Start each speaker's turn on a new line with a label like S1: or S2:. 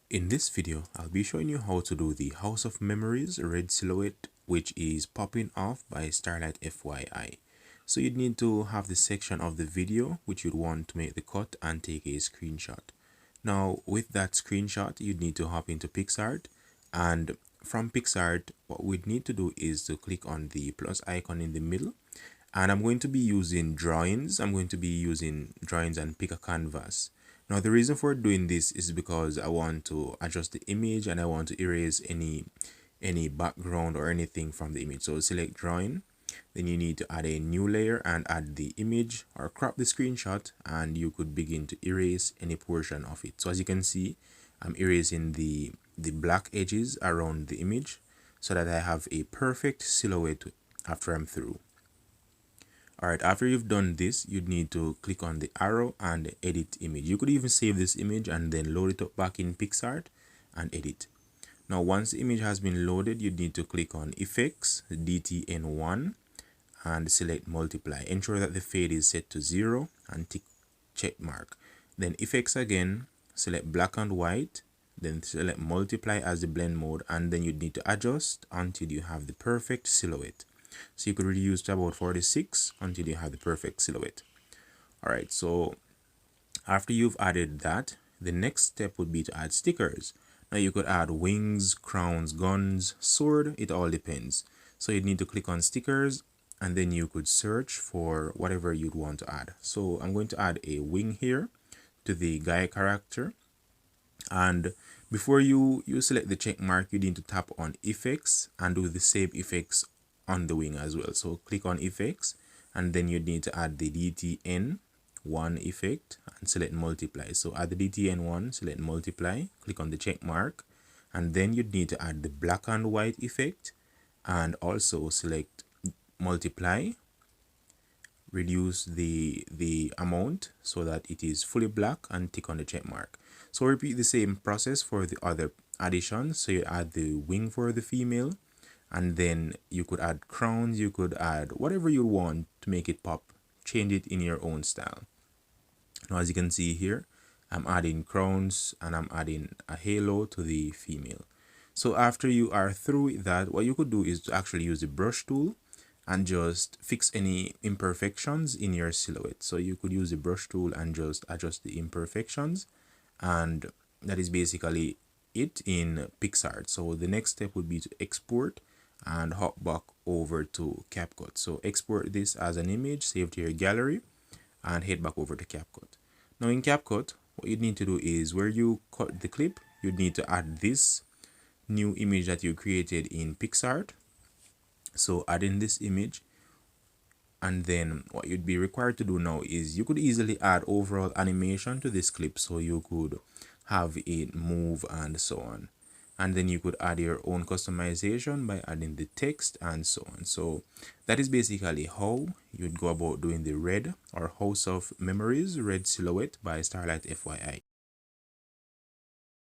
S1: In this video, I'll be showing you how to do the House of Memories red silhouette, which is popping off by Starlight FYI. So you'd need to have the section of the video which you'd want to make the cut and take a screenshot. Now with that screenshot, you'd need to hop into PicsArt, and from PicsArt, what we'd need to do is to click on the plus icon in the middle. And I'm going to be using drawings. I'm going to be using drawings and pick a canvas. Now the reason for doing this is because I want to adjust the image and I want to erase any background or anything from the image. So select drawing, then you need to add a new layer and add the image or crop the screenshot, and you could begin to erase any portion of it. So as you can see, I'm erasing the black edges around the image so that I have a perfect silhouette after I'm through. Alright, after you've done this, you'd need to click on the arrow and edit image. You could even save this image and then load it up back in PicsArt and edit. Now once the image has been loaded, you'd need to click on Effects, DTN1, and select Multiply. Ensure that the fade is set to 0 and tick check mark. Then Effects again, select Black and White, then select Multiply as the blend mode, and then you'd need to adjust until you have the perfect silhouette. So you could reduce to about 46 until you have the perfect silhouette. Alright, so after you've added that, the next step would be to add stickers. Now you could add wings, crowns, guns, sword, it all depends. So you'd need to click on stickers and then you could search for whatever you'd want to add. So I'm going to add a wing here to the guy character. And before you select the check mark, you need to tap on effects and do the same effects on the wing as well. So click on effects and then you need to add the DTN1 effect and select multiply. So add the DTN1, select multiply, click on the check mark, and then you'd need to add the black and white effect and also select multiply, reduce the amount so that it is fully black and tick on the check mark. So repeat the same process for the other additions. So you add the wing for the female, and then you could add crowns, you could add whatever you want to make it pop. Change it in your own style. Now as you can see here, I'm adding crowns and I'm adding a halo to the female. So after you are through with that, what you could do is to actually use the brush tool and just fix any imperfections in your silhouette. So you could use the brush tool and just adjust the imperfections, and that is basically it in PicsArt. So the next step would be to export and hop back over to CapCut. So export this as an image, save to your gallery, and head back over to CapCut. Now in CapCut, what you need to do is where you cut the clip, you need to add this new image that you created in PicsArt. So add in this image, and then what you'd be required to do now is you could easily add overall animation to this clip, so you could have it move and so on. And then you could add your own customization by adding the text and so on. So that is basically how you'd go about doing the red or House of Memories red silhouette by Starlight FYI.